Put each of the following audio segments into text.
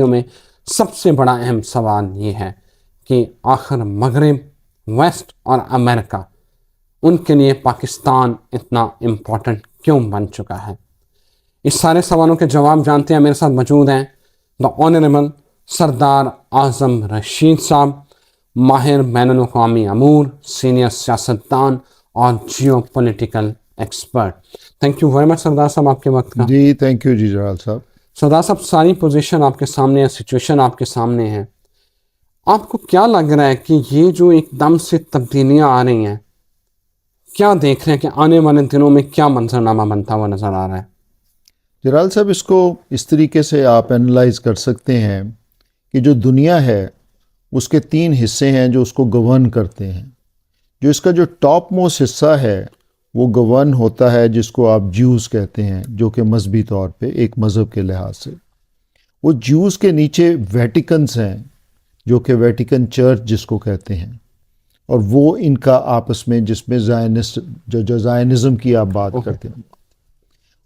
में सबसे बड़ा अहम सवाल ये है कि आखिर मगरिब, वेस्ट और अमेरिका, उनके लिए पाकिस्तान इतना इम्पोर्टेंट क्यों बन चुका है। इस सारे सवालों के जवाब जानते हैं। मेरे साथ मौजूद हैं द ऑनरेबल सरदार आज़म रशीद साहब, माहिर बैनुल अक़वामी अमूर, सीनियर सियासतदान और geopolitical expert. Thank you very much Sardar sahab आपके वक्त का। जी थैंक यू जी जलाल साहब। सरदार साहब, सारी पोजीशन आपके सामने है, सिचुएशन आपके सामने है। आपको क्या लग रहा है कि ये जो एकदम से तब्दीलियां आ रही हैं, क्या देख रहे हैं कि आने वाले दिनों में क्या मंजरनामा बनता हुआ नजर आ रहा है? जलाल साहब, इसको इस तरीके से आप एनालाइज कर सकते हैं कि जो दुनिया है उसके 3 हिस्से हैं जो उसको गवर्न करते हैं। जो इसका जो टॉप मोस्ट हिस्सा है वो गवर्न होता है जिसको आप ज्यूज़ कहते हैं, जो कि मजहबी तौर पे एक मज़हब के लिहाज से। वो ज्यूज़ के नीचे वेटिकन्स हैं जो कि वेटिकन चर्च जिसको कहते हैं, और वो इनका आपस में जिसमें ज़ायनिज़्म की आप बात करते हैं।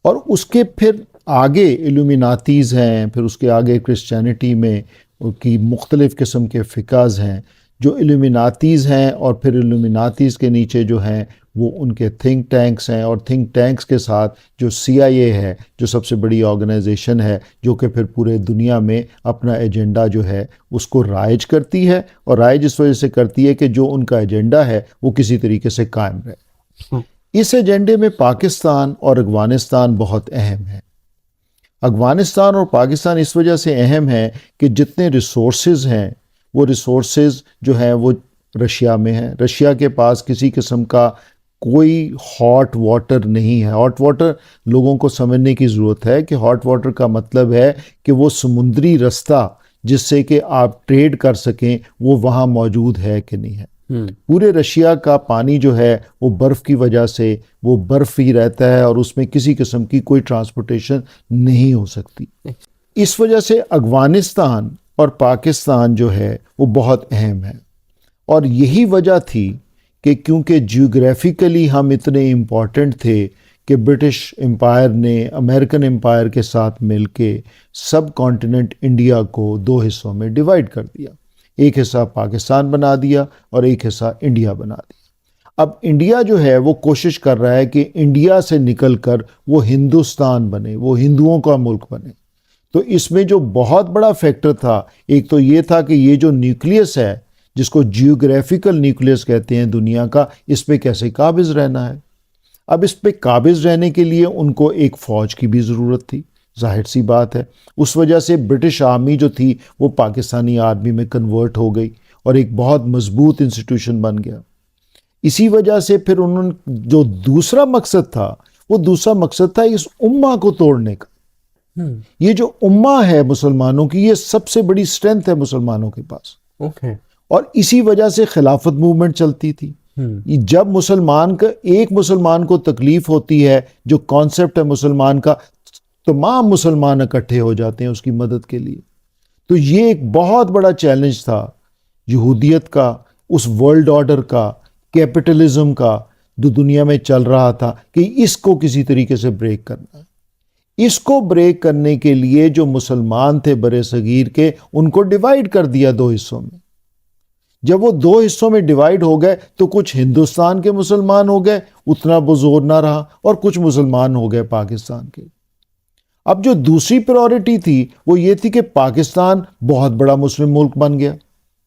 और उसके फिर आगे इल्यूमिनातीज़ हैं, फिर उसके आगे क्रिश्चियनिटी में की मुख्तलिफ़ किस्म के फ़िकाज़ हैं जो इल्यूमिनातीज़ हैं, और फिर इल्यूमिनातीज़ के नीचे जो हैं वो उनके थिंक टैंक्स हैं, और थिंक टैंक्स के साथ जो CIA है जो सबसे बड़ी ऑर्गेनाइजेशन है जो कि फिर पूरे दुनिया में अपना एजेंडा जो है उसको राइज करती है, और राइज इस वजह से करती है कि जो उनका एजेंडा है वो किसी तरीके से कायम रहे। इस एजेंडे में पाकिस्तान और अफ़गानिस्तान बहुत अहम है। अफ़गानिस्तान और पाकिस्तान इस वजह से अहम है कि जितने रिसोर्सेज हैं वो रिसोर्सेज जो हैं वो रशिया में हैं। रशिया के पास किसी किस्म का कोई हॉट वाटर नहीं है। हॉट वाटर लोगों को समझने की ज़रूरत है कि हॉट वाटर का मतलब है कि वो समुद्री रास्ता जिससे कि आप ट्रेड कर सकें वो वहाँ मौजूद है कि नहीं है। पूरे रशिया का पानी जो है वो बर्फ़ की वजह से वो बर्फ़ ही रहता है और उसमें किसी किस्म की कोई ट्रांसपोर्टेशन नहीं हो सकती। इस वजह से अफ़गानिस्तान और पाकिस्तान जो है वो बहुत अहम है, और यही वजह थी कि क्योंकि जियोग्राफिकली हम इतने इम्पॉर्टेंट थे कि ब्रिटिश एम्पायर ने अमेरिकन एम्पायर के साथ मिलके सब कॉन्टिनेंट इंडिया को 2 हिस्सों में डिवाइड कर दिया। एक हिस्सा पाकिस्तान बना दिया और एक हिस्सा इंडिया बना दिया। अब इंडिया जो है वो कोशिश कर रहा है कि इंडिया से निकलकर वो हिंदुस्तान बने, वो हिंदुओं का मुल्क बने। तो इसमें जो बहुत बड़ा फैक्टर था, एक तो ये था कि ये जो न्यूक्लियस है जिसको जियोग्राफिकल न्यूक्लियस कहते हैं दुनिया का, इस पे कैसे काबिज रहना है। अब इस पे काबिज रहने के लिए उनको एक फ़ौज की भी ज़रूरत थी, जाहिर सी बात है। उस वजह से ब्रिटिश आर्मी जो थी वो पाकिस्तानी आर्मी में कन्वर्ट हो गई और एक बहुत मजबूत इंस्टीट्यूशन बन गया। इसी वजह से फिर उन्होंने जो दूसरा मकसद था वो दूसरा मकसद था इस उम्मा को तोड़ने का। ये जो उम्मा है मुसलमानों की, ये सबसे बड़ी स्ट्रेंथ है मुसलमानों के पास। और इसी वजह से खिलाफत मूवमेंट चलती थी। जब एक मुसलमान को तकलीफ होती है, जो कॉन्सेप्ट है मुसलमान का, तमाम मुसलमान इकट्ठे हो जाते हैं उसकी मदद के लिए। तो ये एक बहुत बड़ा चैलेंज था यहूदियत का, उस वर्ल्ड ऑर्डर का, कैपिटलिज्म का जो दुनिया में चल रहा था, कि इसको किसी तरीके से ब्रेक करना है। इसको ब्रेक करने के लिए जो मुसलमान थे बरे सगीर के, उनको डिवाइड कर दिया 2 हिस्सों में। जब वो 2 हिस्सों में डिवाइड हो गए तो कुछ हिंदुस्तान के मुसलमान हो गए, उतना वो जोर ना रहा, और कुछ मुसलमान हो गए पाकिस्तान के। अब जो दूसरी प्रायोरिटी थी वो ये थी कि पाकिस्तान बहुत बड़ा मुस्लिम मुल्क बन गया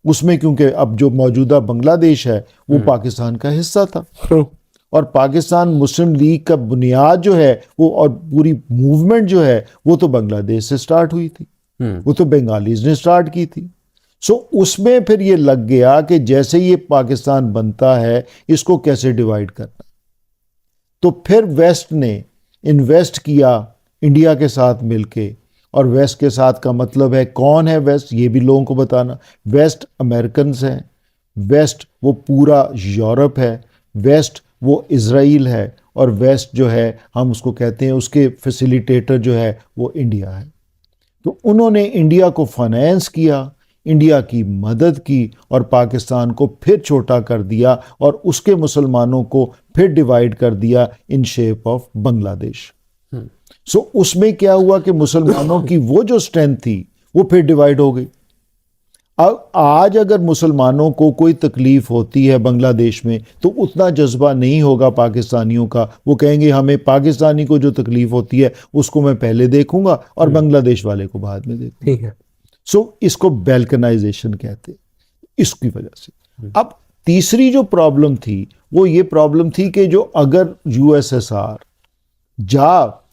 उसमें, क्योंकि अब जो मौजूदा बांग्लादेश है वो पाकिस्तान का हिस्सा था, और पाकिस्तान मुस्लिम लीग का बुनियाद जो है वो और पूरी मूवमेंट जो है वो तो बांग्लादेश से स्टार्ट हुई थी, वो तो बंगालीज ने स्टार्ट की थी। सो उसमें फिर ये लग गया कि जैसे ये पाकिस्तान बनता है इसको कैसे डिवाइड करना। तो फिर वेस्ट ने इन्वेस्ट किया इंडिया के साथ मिलके, और वेस्ट के साथ का मतलब है कौन है वेस्ट, ये भी लोगों को बताना। वेस्ट अमेरिकन्स हैं, वेस्ट वो पूरा यूरोप है, वेस्ट वो इज़राइल है, और वेस्ट जो है हम उसको कहते हैं उसके फैसिलिटेटर जो है वो इंडिया है। तो उन्होंने इंडिया को फाइनेंस किया, इंडिया की मदद की, और पाकिस्तान को फिर छोटा कर दिया, और उसके मुसलमानों को फिर डिवाइड कर दिया इन शेप ऑफ बांग्लादेश। सो उसमें क्या हुआ कि मुसलमानों की वो जो स्ट्रेंथ थी वो फिर डिवाइड हो गई। अब आज अगर मुसलमानों को कोई तकलीफ होती है बांग्लादेश में तो उतना जज्बा नहीं होगा पाकिस्तानियों का। वो कहेंगे हमें पाकिस्तानी को जो तकलीफ होती है उसको मैं पहले देखूंगा और बांग्लादेश वाले को बाद में देखूंगा। ठीक है। सो इसको बैल्कनाइजेशन कहते हैं, इसकी वजह से। अब तीसरी जो प्रॉब्लम थी वो ये प्रॉब्लम थी कि जो अगर यूएसएसआर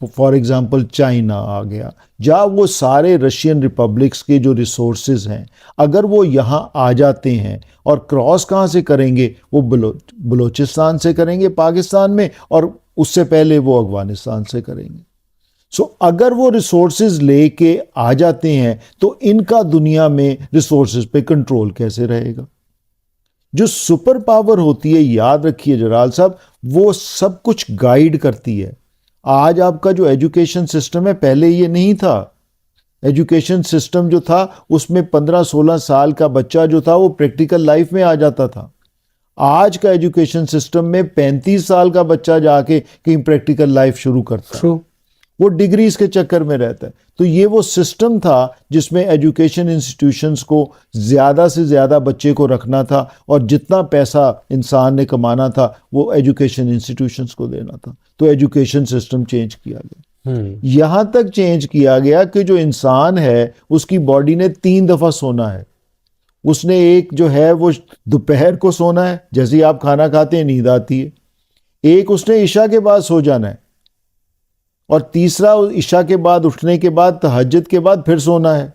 फॉर एग्जांपल चाइना आ गया, वो सारे रशियन रिपब्लिक्स के जो रिसोर्सेज हैं अगर वो यहाँ आ जाते हैं और क्रॉस कहाँ से करेंगे, वो बलोचिस्तान से करेंगे पाकिस्तान में, और उससे पहले वो अफगानिस्तान से करेंगे। सो अगर वो रिसोर्सेज लेके आ जाते हैं तो इनका दुनिया में रिसोर्सेज पे कंट्रोल कैसे रहेगा। जो सुपर पावर होती है, याद रखिए जलाल साहब, वो सब कुछ गाइड करती है। आज आपका जो एजुकेशन सिस्टम है, पहले ये नहीं था। एजुकेशन सिस्टम जो था उसमें 15-16 साल का बच्चा जो था वो प्रैक्टिकल लाइफ में आ जाता था। आज का एजुकेशन सिस्टम में 35 साल का बच्चा जाके कहीं प्रैक्टिकल लाइफ शुरू करता है, वो डिग्रीज के चक्कर में रहता है। तो ये वो सिस्टम था जिसमें एजुकेशन इंस्टीट्यूशंस को ज़्यादा से ज़्यादा बच्चे को रखना था और जितना पैसा इंसान ने कमाना था वो एजुकेशन इंस्टीट्यूशंस को देना था। तो एजुकेशन सिस्टम चेंज किया गया। यहाँ तक चेंज किया गया कि जो इंसान है उसकी बॉडी ने 3 दफ़ा सोना है। उसने एक जो है वो दोपहर को सोना है, जैसे ही आप खाना खाते हैं नींद आती है। एक उसने इशा के बाद सो जाना है, और तीसरा इशा के बाद उठने के बाद तहज्जुद के बाद फिर सोना है।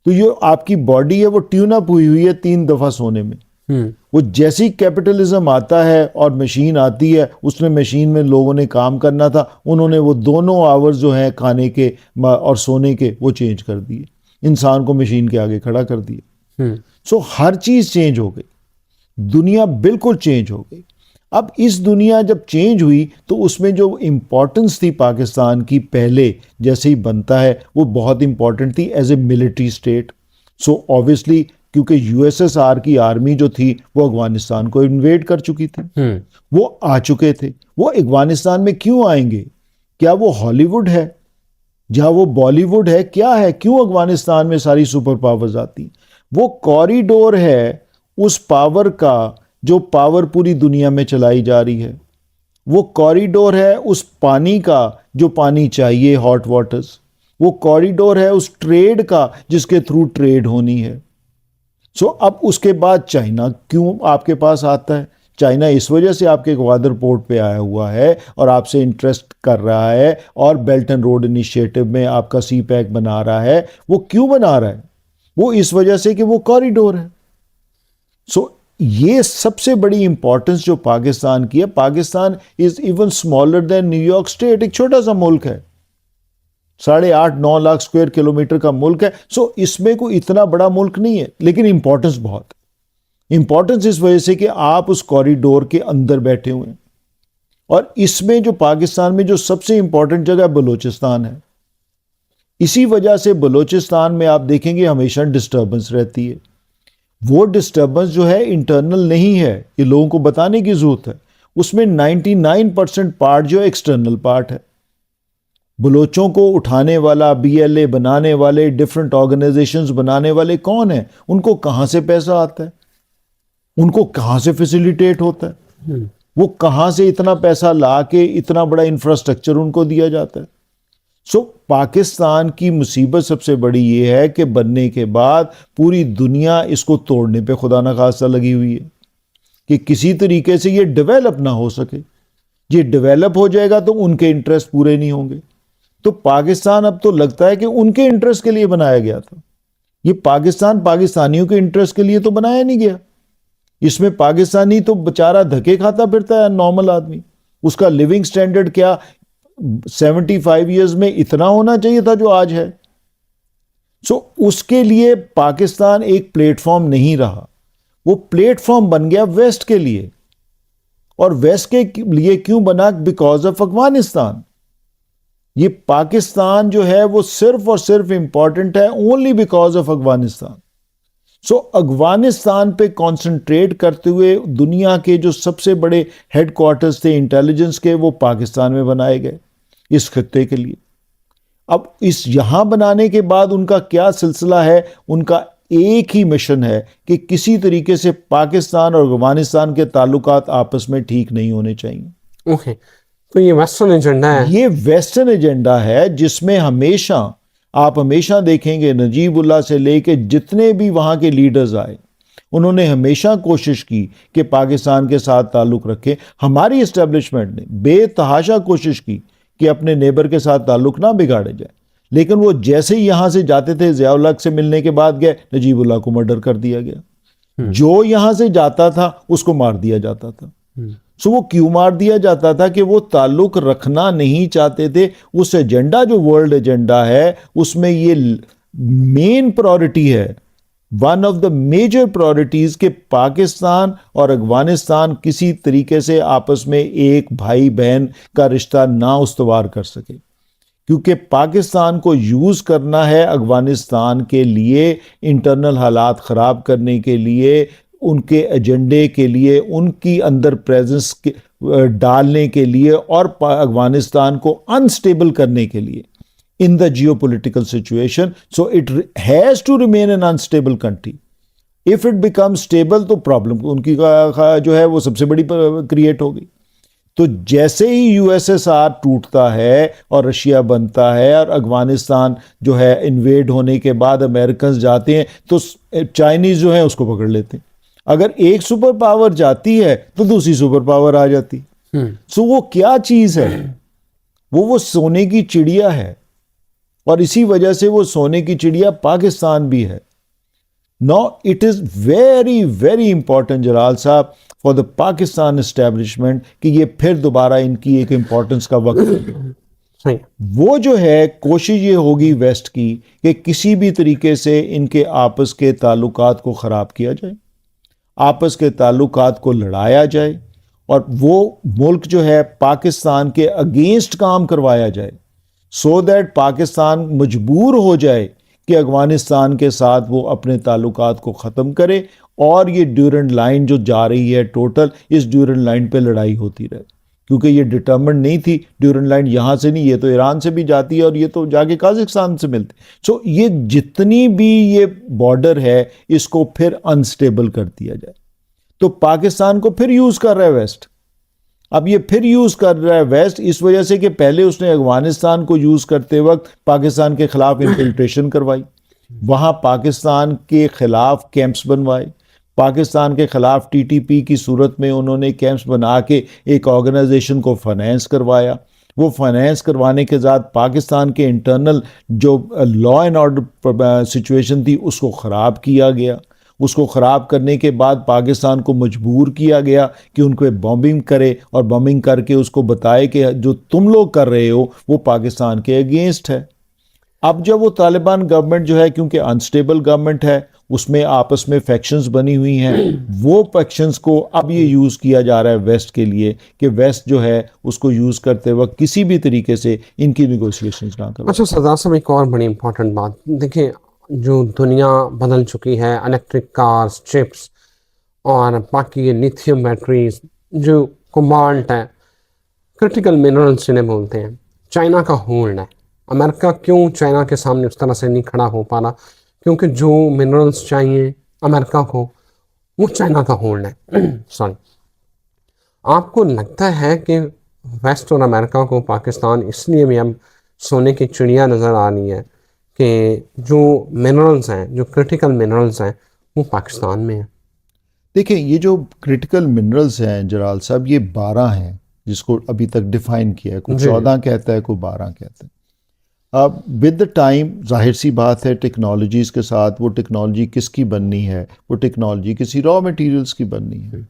तो ये आपकी बॉडी है वो ट्यून अप हुई है 3 दफ़ा सोने में। वो जैसी कैपिटलिज्म आता है और मशीन आती है, उसने मशीन में लोगों ने काम करना था, उन्होंने वो दोनों आवर्स जो हैं खाने के और सोने के वो चेंज कर दिए, इंसान को मशीन के आगे खड़ा कर दिए। सो हर चीज़ चेंज हो गई, दुनिया बिल्कुल चेंज हो गई। अब इस दुनिया जब चेंज हुई तो उसमें जो इम्पोर्टेंस थी पाकिस्तान की पहले जैसे ही बनता है वो बहुत इम्पोर्टेंट थी as a military state. So obviously क्योंकि यूएसएसआर की आर्मी जो थी वो अफगानिस्तान को इन्वेड कर चुकी थी, वो आ चुके थे। वो अफगानिस्तान में क्यों आएंगे? क्या वो हॉलीवुड है? जहाँ वो बॉलीवुड है? क्या है? क्यों अफगानिस्तान में सारी सुपर पावर्स आती? वो कॉरिडोर है उस पावर का जो पावर पूरी दुनिया में चलाई जा रही है। वो कॉरिडोर है उस पानी का जो पानी चाहिए, हॉट वाटर्स। वो कॉरिडोर है उस ट्रेड का जिसके थ्रू ट्रेड होनी है। सो अब उसके बाद चाइना क्यों आपके पास आता है? चाइना इस वजह से आपके ग्वादर पोर्ट पे आया हुआ है और आपसे इंटरेस्ट कर रहा है और बेल्ट एंड रोड इनिशिएटिव में आपका सी पैक बना रहा है। वो क्यों बना रहा है? वो इस वजह से कि वो कॉरिडोर है। सो ये सबसे बड़ी इंपॉर्टेंस जो पाकिस्तान की है। Pakistan is even smaller than New York state, एक छोटा सा मुल्क है, 8.5-9 लाख स्क्वायर किलोमीटर का मुल्क है। सो इसमें कोई इतना बड़ा मुल्क नहीं है, लेकिन इंपॉर्टेंस बहुत है। इंपॉर्टेंस इस वजह से कि आप उस कॉरिडोर के अंदर बैठे हुए हैं। और इसमें जो पाकिस्तान में जो सबसे इंपॉर्टेंट जगह बलूचिस्तान है, इसी वजह से बलूचिस्तान में आप देखेंगे हमेशा डिस्टर्बेंस रहती है। वो डिस्टर्बेंस जो है इंटरनल नहीं है, ये लोगों को बताने की जरूरत है। उसमें 99% पार्ट जो है एक्सटर्नल पार्ट है। बलोचों को उठाने वाला, बीएलए बनाने वाले, डिफरेंट ऑर्गेनाइजेशंस बनाने वाले कौन है? उनको कहाँ से पैसा आता है? उनको कहाँ से फैसिलिटेट होता है? वो कहाँ से इतना पैसा ला के इतना बड़ा इंफ्रास्ट्रक्चर उनको दिया जाता है? सो पाकिस्तान की मुसीबत सबसे बड़ी ये है कि बनने के बाद पूरी दुनिया इसको तोड़ने पे खुदा न खास्ता लगी हुई है कि किसी तरीके से ये डेवलप ना हो सके। ये डेवलप हो जाएगा तो उनके इंटरेस्ट पूरे नहीं होंगे। तो पाकिस्तान अब तो लगता है कि उनके इंटरेस्ट के लिए बनाया गया था। ये पाकिस्तान पाकिस्तानियों के इंटरेस्ट के लिए तो बनाया नहीं गया। इसमें पाकिस्तानी तो बेचारा धक्के खाता फिरता है, नॉर्मल आदमी। उसका लिविंग स्टैंडर्ड क्या 75 ईयर्स में इतना होना चाहिए था जो आज है। सो उसके लिए पाकिस्तान एक प्लेटफॉर्म नहीं रहा, वो प्लेटफॉर्म बन गया वेस्ट के लिए। और वेस्ट के लिए क्यों बना? Because of Afghanistan. ये पाकिस्तान जो है वो सिर्फ और सिर्फ इंपॉर्टेंट है ओनली बिकॉज ऑफ अफगानिस्तान। सो अफगानिस्तान पे कंसंट्रेट करते हुए दुनिया के जो सबसे बड़े हेडक्वार्टर्स थे इंटेलिजेंस के, वो पाकिस्तान में बनाए गए इस खत्ते के लिए। अब इस यहाँ बनाने के बाद उनका क्या सिलसिला है? उनका एक ही मिशन है कि किसी तरीके से पाकिस्तान और अफगानिस्तान के ताल्लुकात आपस में ठीक नहीं होने चाहिए। ओके, तो ये वेस्टर्न एजेंडा है। ये वेस्टर्न एजेंडा है जिसमें आप हमेशा देखेंगे नजीबुल्लाह से लेके जितने भी वहाँ के लीडर्स आए, उन्होंने हमेशा कोशिश की कि पाकिस्तान के साथ ताल्लुक़ रखें। हमारी इस्टेब्लिशमेंट ने बेतहाशा कोशिश की कि अपने नेबर के साथ ताल्लुक़ ना बिगाड़े जाए, लेकिन वो जैसे ही यहाँ से जाते थे, ज़ियाउल हक से मिलने के बाद गए, नजीबुल्लाह को मर्डर कर दिया गया। जो यहाँ से जाता था उसको मार दिया जाता था। सो वो क्यों मार दिया जाता था? कि वो ताल्लुक रखना नहीं चाहते थे। उस एजेंडा जो वर्ल्ड एजेंडा है उसमें ये मेन प्रायोरिटी है, one of the major priorities के पाकिस्तान और अफगानिस्तान किसी तरीके से आपस में एक भाई बहन का रिश्ता ना उस्तवार कर सके, क्योंकि पाकिस्तान को यूज़ करना है अफगानिस्तान के लिए, इंटरनल हालात ख़राब करने के लिए, उनके एजेंडे के लिए, उनकी अंदर प्रेजेंस डालने के लिए और अफगानिस्तान को अनस्टेबल करने के लिए in the geopolitical situation. So it has to remain an unstable country. If it become stable तो प्रॉब्लम उनकी जो है वो सबसे बड़ी क्रिएट होगी। तो जैसे ही यूएसएसआर टूटता है और रशिया बनता है और अफगानिस्तान जो है इन्वेड होने के बाद अमेरिकन जाते हैं तो चाइनीज़ जो है उसको पकड़ लेते हैं। अगर एक सुपर पावर जाती है तो दूसरी सुपर पावर आ जाती। सो वो क्या चीज़ है? वो सोने की चिड़िया है, और इसी वजह से वो सोने की चिड़िया पाकिस्तान भी है। No, it is very very important Jalal sahab for the Pakistan establishment कि ये फिर दोबारा इनकी एक इंपॉर्टेंस का वक्त है। वो जो है कोशिश ये होगी वेस्ट की कि किसी भी तरीके से इनके आपस के ताल्लुकात को ख़राब किया जाए, आपस के ताल्लुकात को लड़ाया जाए, और वो मुल्क जो है पाकिस्तान के अगेंस्ट काम करवाया जाए, सो दैट पाकिस्तान मजबूर हो जाए कि अफगानिस्तान के साथ वो अपने ताल्लुकात को ख़त्म करे, और ये ड्यूरेंट लाइन जो जा रही है टोटल, इस ड्यूरेंट लाइन पे लड़ाई होती रहे, क्योंकि ये डिटर्मिनेड नहीं थी। ड्यूरेंट लाइन यहाँ से नहीं, ये तो ईरान से भी जाती है और ये तो जाके काज़ाकिस्तान से मिलती। सो ये जितनी भी ये बॉर्डर है इसको फिर अनस्टेबल कर दिया जाए। तो पाकिस्तान को फिर यूज़ कर रहा है वेस्ट। अब ये फिर यूज़ कर रहा है वेस्ट इस वजह से कि पहले उसने अफगानिस्तान को यूज़ करते वक्त पाकिस्तान के ख़िलाफ़ इन्फिल्ट्रेशन करवाई, वहाँ पाकिस्तान के ख़िलाफ़ कैंप्स बनवाए, पाकिस्तान के ख़िलाफ़ टीटीपी की सूरत में उन्होंने कैंप्स बना के एक ऑर्गेनाइजेशन को फाइनेंस करवाया। वो फाइनेंस करवाने के बाद पाकिस्तान के इंटरनल जो लॉ एंड ऑर्डर सिचुएशन थी उसको ख़राब किया गया। उसको ख़राब करने के बाद पाकिस्तान को मजबूर किया गया कि उनको बॉम्बिंग करे, और बॉम्बिंग करके उसको बताए कि जो तुम लोग कर रहे हो वो पाकिस्तान के अगेंस्ट है। अब जब वो तालिबान गवर्नमेंट जो है, क्योंकि अनस्टेबल गवर्नमेंट है, उसमें आपस में फैक्शंस बनी हुई हैं, वो फैक्शंस को अब ये यूज़ किया जा रहा है वेस्ट के लिए कि वेस्ट जो है उसको यूज़ करते वक्त किसी भी तरीके से इनकी निगोशिएशंस ना करें। अच्छा सरदार साहब, एक और बड़ी इंपॉर्टेंट बात देखिए, जो दुनिया बदल चुकी है, इलेक्ट्रिक कार्स, चिप्स और बाकी ये लिथियम बैटरीज, जो कोबाल्ट है, क्रिटिकल मिनरल्स जिन्हें बोलते हैं, चाइना का होल्ड है। अमेरिका क्यों चाइना के सामने उस तरह से नहीं खड़ा हो पा रहा? क्योंकि जो मिनरल्स चाहिए अमेरिका को वो चाइना का होल्ड है। सॉरी, आपको लगता है कि वेस्ट और अमेरिका को पाकिस्तान इसलिए भी अब सोने की चिड़िया नज़र आ रही है कि जो मिनरल्स हैं, जो क्रिटिकल मिनरल्स हैं, वो पाकिस्तान में हैं? देखिए, ये जो क्रिटिकल मिनरल्स हैं जलाल साहब, ये 12 हैं जिसको अभी तक डिफाइन किया है। कोई 14 कहता है, कोई 12 कहता है। अब विद द टाइम जाहिर सी बात है टेक्नोलॉजीज़ के साथ, वो टेक्नोलॉजी किसकी बननी है? वो टेक्नोलॉजी किसी रॉ मटेरियल्स की बननी है।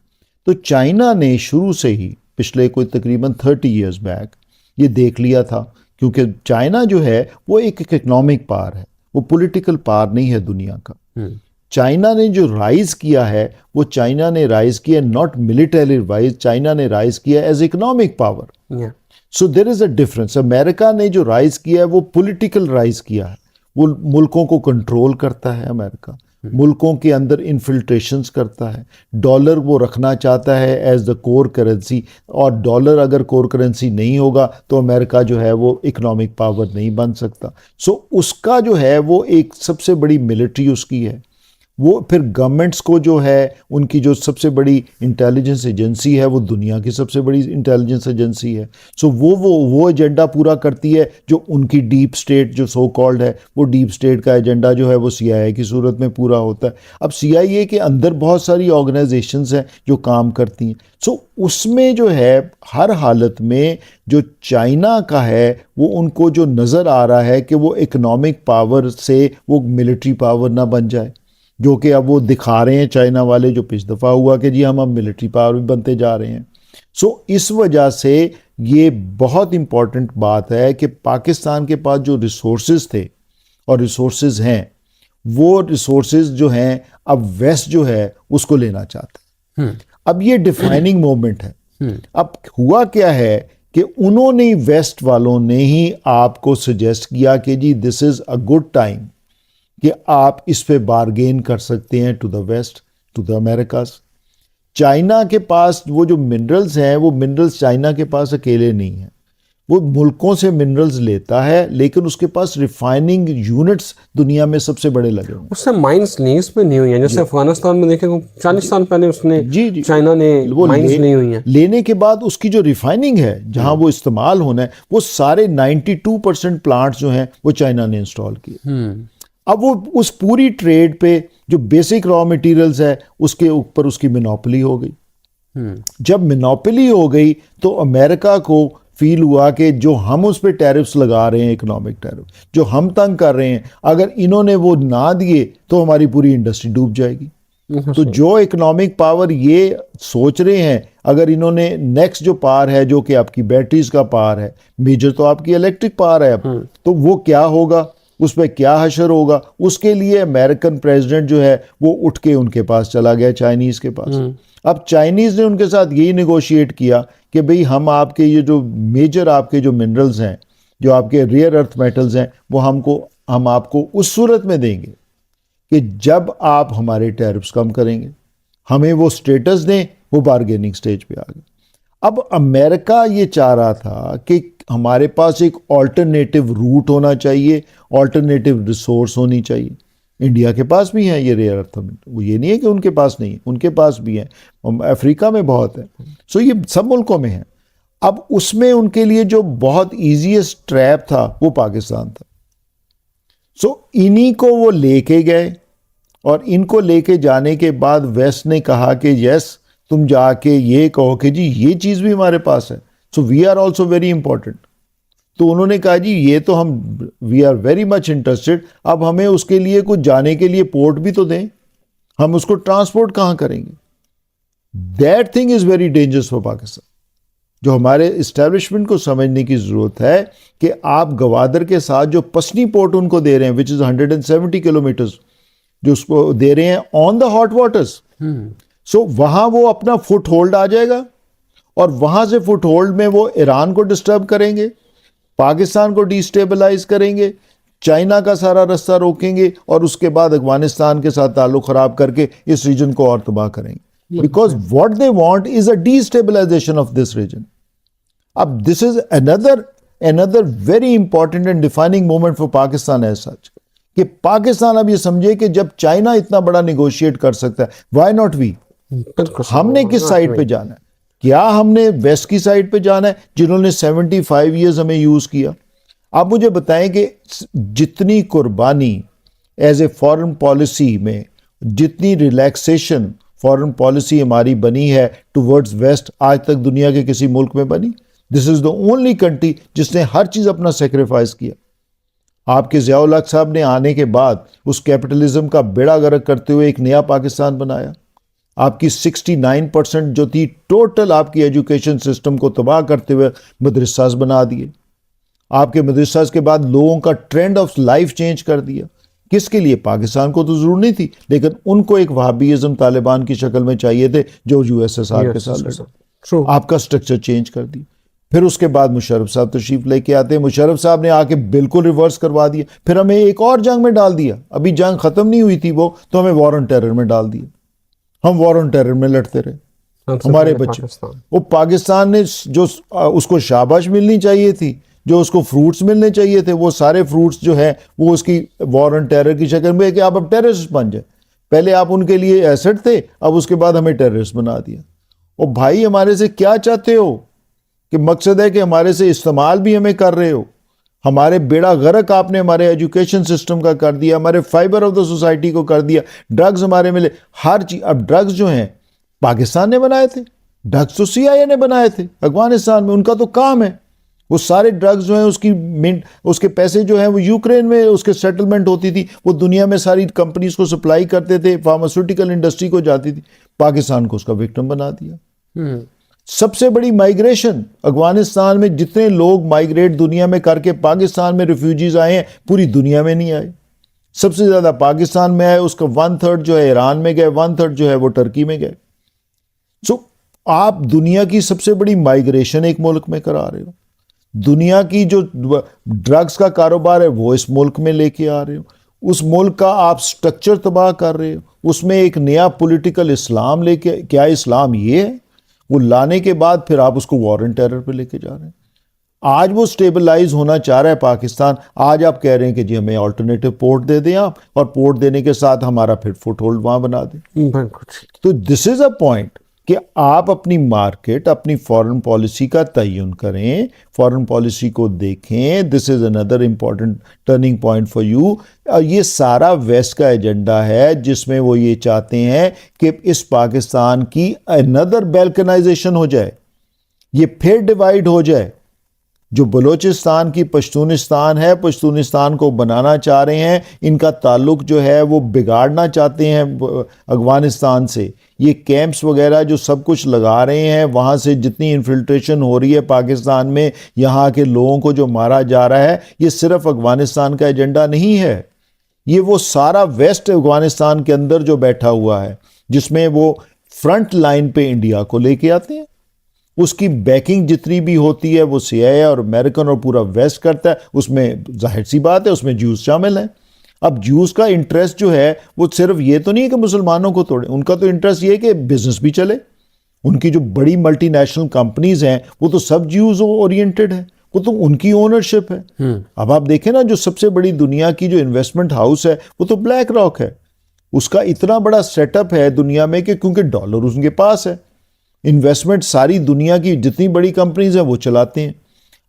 तो चाइना ने शुरू से ही पिछले कोई तकरीबन 30 ईयर्स बैक ये देख लिया था, क्योंकि चाइना जो है वो एक इकोनॉमिक पावर है, वो पॉलिटिकल पावर नहीं है दुनिया का। चाइना ने जो राइज किया है वो चाइना ने राइज किया नॉट मिलिटरी राइज, चाइना ने राइज किया as economic power. So there is a difference. America ने जो राइज किया है वो पॉलिटिकल राइज किया है, वो मुल्कों को कंट्रोल करता है अमेरिका, मुल्कों के अंदर इन्फिल्ट्रेशंस करता है। डॉलर वो रखना चाहता है एज द कोर करेंसी, और डॉलर अगर कोर करेंसी नहीं होगा तो अमेरिका जो है वो इकोनॉमिक पावर नहीं बन सकता। सो उसका जो है वो एक सबसे बड़ी मिलिट्री उसकी है। वो फिर गवर्नमेंट्स को जो है उनकी जो सबसे बड़ी इंटेलिजेंस एजेंसी है वो दुनिया की सबसे बड़ी इंटेलिजेंस एजेंसी है। सो वो एजेंडा पूरा करती है जो उनकी डीप स्टेट जो सो कॉल्ड है, वो डीप स्टेट का एजेंडा जो है वो CIA की सूरत में पूरा होता है। अब CIA के अंदर बहुत सारी ऑर्गेनाइजेशंस हैं जो काम करती हैं। सो उसमें जो है हर हालत में जो चाइना का है वो उनको जो नज़र आ रहा है कि वो इकोनॉमिक पावर से वो मिलिट्री पावर ना बन जाए, जो कि अब वो दिखा रहे हैं चाइना वाले, जो पिछली दफ़ा हुआ कि जी हम अब मिलिट्री पावर भी बनते जा रहे हैं। सो इस वजह से ये बहुत इम्पॉर्टेंट बात है कि पाकिस्तान के पास जो रिसोर्सेज थे और रिसोर्सेज हैं, वो रिसोर्सेज जो हैं अब वेस्ट जो है उसको लेना चाहता है। अब ये डिफाइनिंग मोमेंट है। अब हुआ क्या है कि उन्होंने, वेस्ट वालों ने ही आपको सजेस्ट किया कि जी this is a good time कि आप इस पे बारगेन कर सकते हैं to the west, to the Americas. China के पास वो जो मिनरल्स हैं, वो मिनरल्स चाइना के पास अकेले नहीं हैं, वो मुल्कों से मिनरल्स लेता है, लेकिन उसके पास रिफाइनिंग यूनिट्स दुनिया में सबसे बड़े लगे हुए हैं। उससे माइंस लीज पे नहीं हुई है, जैसे अफगानिस्तान में देखें 40 साल पहले उसने जी चाइना ने वो माइंस ली हुई हैं। लेने के बाद उसकी जो रिफाइनिंग है जहां वो इस्तेमाल होना है, वो सारे 92% प्लांट्स जो हैं वो चाइना ने इंस्टॉल किए। अब वो उस पूरी ट्रेड पे जो बेसिक रॉ मटेरियल्स है उसके ऊपर उसकी मोनोपोली हो गई। जब मोनोपोली हो गई तो अमेरिका को फील हुआ कि जो हम उस पर टैरिफ्स लगा रहे हैं, इकोनॉमिक टैरिफ जो हम तंग कर रहे हैं, अगर इन्होंने वो ना दिए तो हमारी पूरी इंडस्ट्री डूब जाएगी। तो जो इकोनॉमिक पावर ये सोच रहे हैं, अगर इन्होंने नेक्स्ट जो पावर है जो कि आपकी बैटरीज का पावर है, मेजर तो आपकी इलेक्ट्रिक पावर है, तो वो क्या होगा, उस पर क्या हशर होगा, उसके लिए अमेरिकन प्रेसिडेंट जो है वो उठ के उनके पास चला गया, चाइनीज़ के पास। अब चाइनीज़ ने उनके साथ यही नेगोशिएट किया कि भाई हम आपके ये जो मेजर आपके जो मिनरल्स हैं, जो आपके रेयर अर्थ मेटल्स हैं, वो हम आपको उस सूरत में देंगे कि जब आप हमारे टैरिफ्स कम करेंगे, हमें वो स्टेटस दें। वो बारगेनिंग स्टेज पे आ गए। अब अमेरिका ये चाह रहा था कि हमारे पास एक ऑल्टरनेटिव रूट होना चाहिए, ऑल्टरनेटिव रिसोर्स होनी चाहिए। इंडिया के पास भी है ये रेयर अर्थ, वो ये नहीं है कि उनके पास नहीं है, उनके पास भी है, अफ्रीका में बहुत है। सो ये सब मुल्कों में है। अब उसमें उनके लिए जो बहुत ईजीएस्ट ट्रैप था वो पाकिस्तान था। सो इन्हीं को वो लेके गए, और इनको लेके जाने के बाद वेस्ट ने कहा कि यस, तुम जाके ये कहो कि जी ये चीज़ भी हमारे पास है, so we are also very important. तो उन्होंने कहा जी ये तो we are very much interested, अब हमें उसके लिए कुछ जाने के लिए पोर्ट भी तो दें, हम उसको ट्रांसपोर्ट कहाँ करेंगे। That thing is very dangerous for Pakistan. जो हमारे इस्टेब्लिशमेंट को समझने की ज़रूरत है कि आप गवादर के साथ जो पसनी पोर्ट उनको दे रहे हैं, विच इज़ 170 किलोमीटर्स, जो उसको दे रहे हैं ऑन द हॉट वाटर्स। सो वहाँ वो अपना फुट होल्ड आ जाएगा, और वहाँ से फुट होल्ड में वो ईरान को डिस्टर्ब करेंगे, पाकिस्तान को डिस्टेबलाइज करेंगे, चाइना का सारा रास्ता रोकेंगे, और उसके बाद अफगानिस्तान के साथ ताल्लुक ख़राब करके इस रीजन को और तबाह करेंगे। Because what they want is a destabilisation of this region. अब this is another very important and defining moment for Pakistan as such, कि पाकिस्तान अब ये समझे कि जब चाइना इतना बड़ा निगोशिएट कर सकता है, व्हाई नॉट वी। हमने किस साइड पे जाना है? क्या हमने वेस्ट की साइड पे जाना है जिन्होंने 75 ईयर्स हमें यूज किया? आप मुझे बताएं कि जितनी कुर्बानी एज ए फॉरेन पॉलिसी में, जितनी रिलैक्सेशन फॉरेन पॉलिसी हमारी बनी है टुवर्ड्स वेस्ट, आज तक दुनिया के किसी मुल्क में बनी? This is the only country जिसने हर चीज अपना सेक्रीफाइस किया। आपके ज़ियाउल हक साहब ने आने के बाद उस कैपिटलिज्म का बेड़ा गर्क करते हुए एक नया पाकिस्तान बनाया। आपकी 69% जो थी टोटल आपकी एजुकेशन सिस्टम को तबाह करते हुए मदरसास बना दिए। आपके मदरसास के बाद लोगों का ट्रेंड ऑफ लाइफ चेंज कर दिया। किसके लिए? पाकिस्तान को तो जरूर नहीं थी, लेकिन उनको एक वहाबीइज्म तालिबान की शक्ल में चाहिए थे जो USSR के साथ लड़ा। आपका स्ट्रक्चर चेंज कर दिया। फिर उसके बाद मुशर्रफ साहब तशरीफ लेके आते हैं, मुशर्रफ साहब ने आके बिल्कुल रिवर्स करवा दिया, फिर हमें एक और जंग में डाल दिया, अभी जंग खत्म नहीं हुई थी वो, तो हमें वॉर ऑन टेरर में डाल दिया, हम वॉर ऑन टेरर में लड़ते रहे, हमारे बच्चे। वो पाकिस्तान ने जो उसको शाबाश मिलनी चाहिए थी, जो उसको फ्रूट्स मिलने चाहिए थे, वो सारे फ्रूट्स जो है वो उसकी वॉर ऑन टेरर की शक्ल में है कि आप अब टेररिस्ट बन जाए। पहले आप उनके लिए एसेट थे, अब उसके बाद हमें टेररिस्ट बना दिया। और भाई हमारे से क्या चाहते हो? कि मकसद है कि हमारे से इस्तेमाल भी हमें कर रहे हो, हमारे बेड़ा गर्क आपने हमारे एजुकेशन सिस्टम का कर दिया, हमारे फाइबर ऑफ द सोसाइटी को कर दिया, ड्रग्स हमारे मिले, हर चीज। अब ड्रग्स जो हैं पाकिस्तान ने बनाए थे, ड्रग्स तो CIA ने बनाए थे अफगानिस्तान में, उनका तो काम है। वो सारे ड्रग्स जो हैं उसके पैसे जो हैं वो यूक्रेन में उसके सेटलमेंट होती थी, वो दुनिया में सारी कंपनीज को सप्लाई करते थे, फार्मास्यूटिकल इंडस्ट्री को जाती थी। पाकिस्तान को उसका विक्टिम बना दिया। सबसे बड़ी माइग्रेशन अफगानिस्तान में, जितने लोग माइग्रेट दुनिया में करके पाकिस्तान में रिफ्यूजीज आए हैं, पूरी दुनिया में नहीं आए। सबसे ज्यादा पाकिस्तान में आए, उसका 1/3 जो है ईरान में गए, 1/3 जो है वो टर्की में गए। सो आप दुनिया की सबसे बड़ी माइग्रेशन एक मुल्क में करा रहे हो, दुनिया की जो ड्रग्स का कारोबार है वो इस मुल्क में लेके आ रहे हो, उस मुल्क का आप स्ट्रक्चर तबाह कर रहे हो, उसमें एक नया पॉलिटिकल इस्लाम लेके, क्या इस्लाम ये है? वो लाने के बाद फिर आप उसको वॉर ऑन टेरर पे लेके जा रहे हैं। आज वो स्टेबलाइज होना चाह रहा है पाकिस्तान, आज आप कह रहे हैं कि जी हमें ऑल्टरनेटिव पोर्ट दे दें आप, और पोर्ट देने के साथ हमारा फिर फुटहोल्ड वहां बना दें। तो दिस इज अ पॉइंट कि आप अपनी मार्केट, अपनी फॉरेन पॉलिसी का तयन करें, फॉरेन पॉलिसी को देखें। This is another important turning point for you. ये सारा वेस्ट का एजेंडा है, जिसमें वो ये चाहते हैं कि इस पाकिस्तान की अनदर बैल्कनाइजेशन हो जाए, ये फिर डिवाइड हो जाए। जो बलोचिस्तान की पश्तूनिस्तान है, पश्तूनिस्तान को बनाना चाह रहे हैं, इनका ताल्लुक जो है वो बिगाड़ना चाहते हैं अफगानिस्तान से। ये कैंप्स वगैरह जो सब कुछ लगा रहे हैं, वहाँ से जितनी इन्फिल्ट्रेशन हो रही है पाकिस्तान में, यहाँ के लोगों को जो मारा जा रहा है, ये सिर्फ अफगानिस्तान का एजेंडा नहीं है, ये वो सारा वेस्ट अफगानिस्तान के अंदर जो बैठा हुआ है, जिसमें वो फ्रंट लाइन पे इंडिया को लेके आते हैं। उसकी बैकिंग जितनी भी होती है वो CIA और अमेरिकन और पूरा वेस्ट करता है, उसमें जाहिर सी बात है उसमें ज्यूज शामिल हैं। अब ज्यूज का इंटरेस्ट जो है वो सिर्फ ये तो नहीं है कि मुसलमानों को तोड़े, उनका तो इंटरेस्ट ये है कि बिजनेस भी चले। उनकी जो बड़ी मल्टीनेशनल कंपनीज हैं वो तो सब ज्यूज ओरिएंटेड है, वो तो उनकी ओनरशिप है। अब आप देखें ना, जो सबसे बड़ी दुनिया की जो इन्वेस्टमेंट हाउस है वो तो ब्लैक रॉक है, उसका इतना बड़ा सेटअप है दुनिया में कि क्योंकि डॉलर उनके पास है, इन्वेस्टमेंट सारी दुनिया की जितनी बड़ी कंपनीज हैं वो चलाते हैं।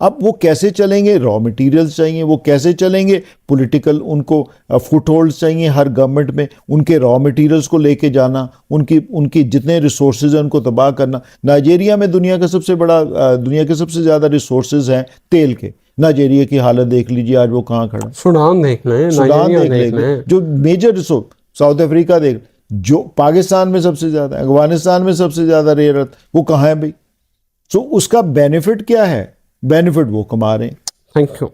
अब वो कैसे चलेंगे? रॉ मटेरियल्स चाहिए, वो कैसे चलेंगे? पॉलिटिकल उनको फुटहोल्ड्स चाहिए हर गवर्नमेंट में, उनके रॉ मटेरियल्स को लेके जाना, उनकी जितने रिसोर्सेज हैं उनको तबाह करना। नाइजीरिया में दुनिया के सबसे ज़्यादा रिसोर्सेज हैं तेल के। नाइजीरिया की हालत देख लीजिए आज, वो कहाँ खड़ा। सूडान देख लें, सूडान देख लें, जो मेजर रिसोर्स, साउथ अफ्रीका देख, जो पाकिस्तान में सबसे ज़्यादा, अफगानिस्तान में सबसे ज़्यादा रेयर अर्थ, वो कहाँ है भाई? सो उसका बेनिफिट क्या है? बेनिफिट वो कमा रहे हैं। Thank you.